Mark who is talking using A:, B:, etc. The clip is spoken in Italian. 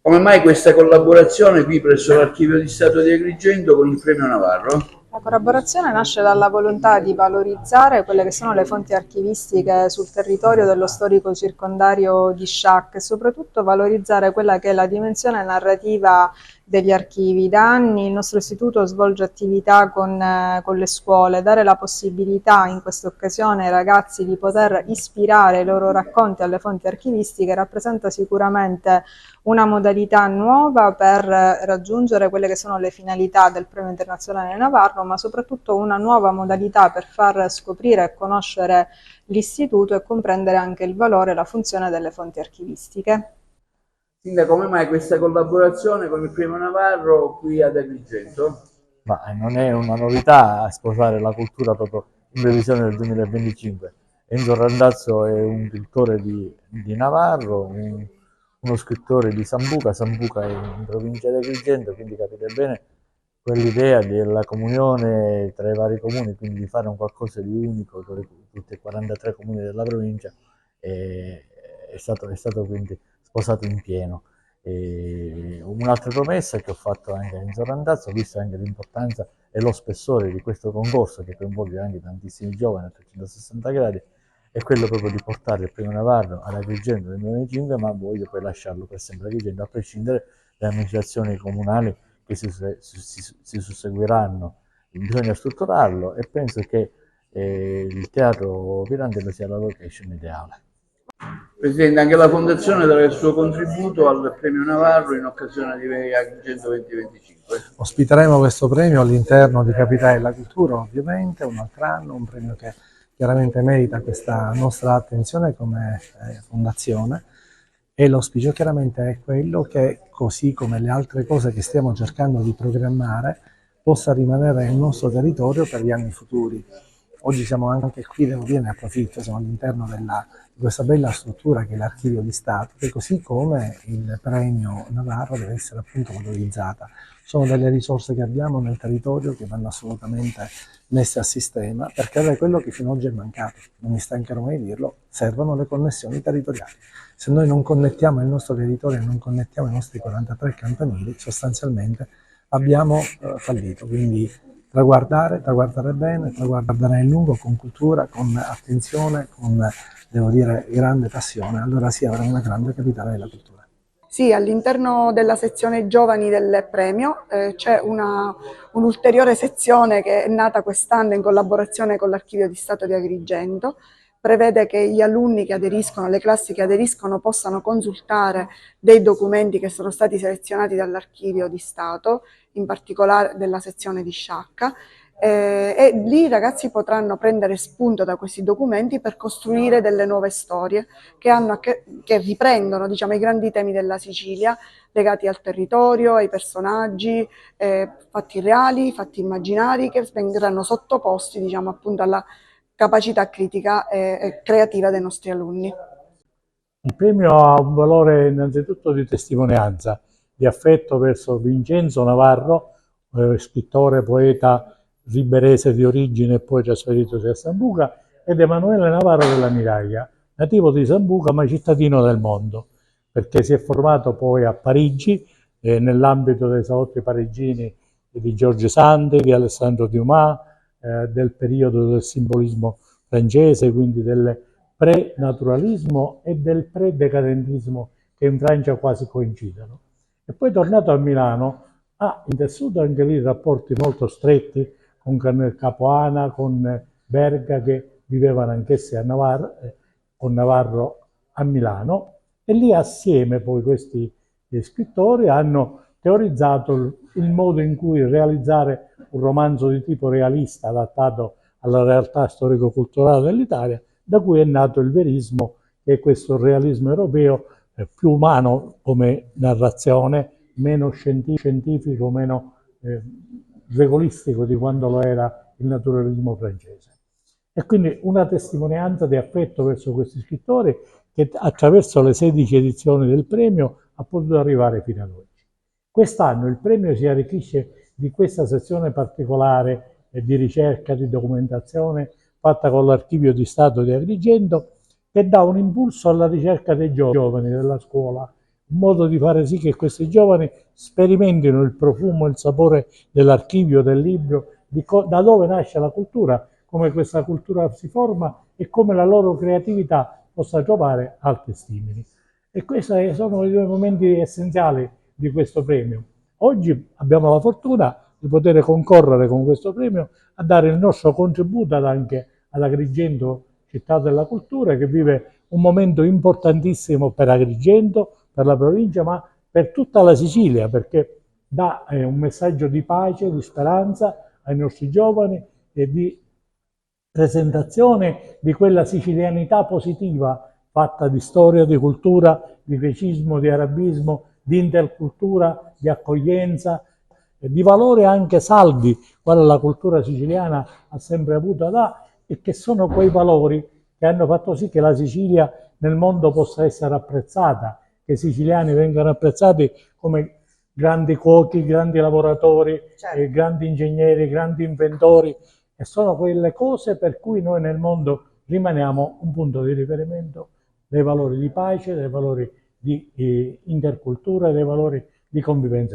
A: Come mai questa collaborazione qui presso l'Archivio di Stato di Agrigento con il Premio Navarro?
B: La collaborazione nasce dalla volontà di valorizzare quelle che sono le fonti archivistiche sul territorio dello storico circondario di Sciacca e soprattutto valorizzare quella che è la dimensione narrativa degli archivi. Da anni il nostro istituto svolge attività con le scuole, dare la possibilità in questa occasione ai ragazzi di poter ispirare i loro racconti alle fonti archivistiche rappresenta sicuramente una modalità nuova per raggiungere quelle che sono le finalità del Premio Internazionale Navarro, ma soprattutto una nuova modalità per far scoprire e conoscere l'istituto e comprendere anche il valore e la funzione delle fonti archivistiche.
A: Sindaco, come mai questa collaborazione con il Premio Navarro qui ad Agrigento?
C: Ma non è una novità sposare la cultura proprio in previsione del 2025. Enzo Randazzo è un pittore di Navarro, uno scrittore di Sambuca. Sambuca è in provincia di Agrigento, quindi capite bene quell'idea della comunione tra i vari comuni, quindi di fare un qualcosa di unico tra tutti i 43 comuni della provincia, è stato quindi sposato in pieno. Un'altra promessa che ho fatto anche a Enzo Randazzo, visto anche l'importanza e lo spessore di questo concorso che coinvolge anche tantissimi giovani a 360 gradi, è quello proprio di portare il Premio Navarro ad Agrigento nel 2025, ma voglio poi lasciarlo per sempre a Agrigento, a prescindere dalle amministrazioni comunali che si susseguiranno. Bisogna strutturarlo e penso che il Teatro Pirandello sia la location ideale.
A: Presidente, anche la Fondazione darà il suo contributo al Premio Navarro in occasione di Agrigento 2025.
D: Ospiteremo questo premio all'interno di Capitale della Cultura, ovviamente, un altro anno, un premio che chiaramente merita questa nostra attenzione come fondazione, e l'auspicio chiaramente è quello che, così come le altre cose che stiamo cercando di programmare, possa rimanere nel nostro territorio per gli anni futuri. Oggi siamo anche qui, devo dire, ne approfitto, siamo all'interno di questa bella struttura che è l'Archivio di Stato, che così come il premio Navarro deve essere appunto valorizzata. Sono delle risorse che abbiamo nel territorio che vanno assolutamente messe a sistema, perché è quello che fino ad oggi è mancato, non mi stancherò mai di dirlo, servono le connessioni territoriali. Se noi non connettiamo il nostro territorio e non connettiamo i nostri 43 campanili, sostanzialmente abbiamo fallito. Quindi traguardare bene, traguardare nel lungo con cultura, con attenzione, con, devo dire, grande passione, allora sì, avrà una grande capitale della cultura.
E: Sì, all'interno della sezione giovani del premio c'è un'ulteriore sezione che è nata quest'anno in collaborazione con l'Archivio di Stato di Agrigento. Prevede che gli alunni che aderiscono, le classi che aderiscono, possano consultare dei documenti che sono stati selezionati dall'Archivio di Stato, in particolare della sezione di Sciacca, e lì i ragazzi potranno prendere spunto da questi documenti per costruire delle nuove storie che riprendono, diciamo, i grandi temi della Sicilia legati al territorio, ai personaggi, fatti reali, fatti immaginari, che verranno sottoposti, diciamo, appunto alla capacità critica e creativa dei nostri alunni.
F: Il premio ha un valore innanzitutto di testimonianza, di affetto verso Vincenzo Navarro, scrittore, poeta riberese di origine e poi trasferitosi a Sambuca, ed Emanuele Navarro della Miraglia, nativo di Sambuca ma cittadino del mondo, perché si è formato poi a Parigi nell'ambito dei salotti parigini di George Sand, di Alessandro Dumas, del periodo del simbolismo francese, quindi del pre-naturalismo e del pre-decadentismo che in Francia quasi coincidono. E poi tornato a Milano ha intessuto anche lì rapporti molto stretti con Capuana, con Berga, che vivevano anch'essi a con Navarro a Milano, e lì assieme poi questi scrittori hanno teorizzato il modo in cui realizzare un romanzo di tipo realista adattato alla realtà storico-culturale dell'Italia, da cui è nato il verismo, che è questo realismo europeo più umano come narrazione, meno scientifico, meno regolistico di quando lo era il naturalismo francese. E quindi una testimonianza di affetto verso questi scrittori che attraverso le 16 edizioni del premio ha potuto arrivare fino ad oggi. Quest'anno il premio si arricchisce di questa sezione particolare di ricerca, di documentazione fatta con l'Archivio di Stato di Agrigento, che dà un impulso alla ricerca dei giovani della scuola un modo di fare sì che questi giovani sperimentino il profumo e il sapore dell'archivio, del libro, da dove nasce la cultura, come questa cultura si forma e come la loro creatività possa trovare altri stimoli. E questi sono i due momenti essenziali di questo premio. Oggi abbiamo la fortuna di poter concorrere con questo premio a dare il nostro contributo anche ad Agrigento, città della cultura, che vive un momento importantissimo per Agrigento, per la provincia, ma per tutta la Sicilia, perché dà un messaggio di pace, di speranza ai nostri giovani e di presentazione di quella sicilianità positiva fatta di storia, di cultura, di grecismo, di arabismo, di intercultura, di accoglienza, di valori anche saldi, quale la cultura siciliana ha sempre avuto e che sono quei valori che hanno fatto sì che la Sicilia nel mondo possa essere apprezzata, che i siciliani vengano apprezzati come grandi cuochi, grandi lavoratori, grandi ingegneri, grandi inventori, e sono quelle cose per cui noi nel mondo rimaniamo un punto di riferimento dei valori di pace, dei valori di intercultura, dei valori di convivenza.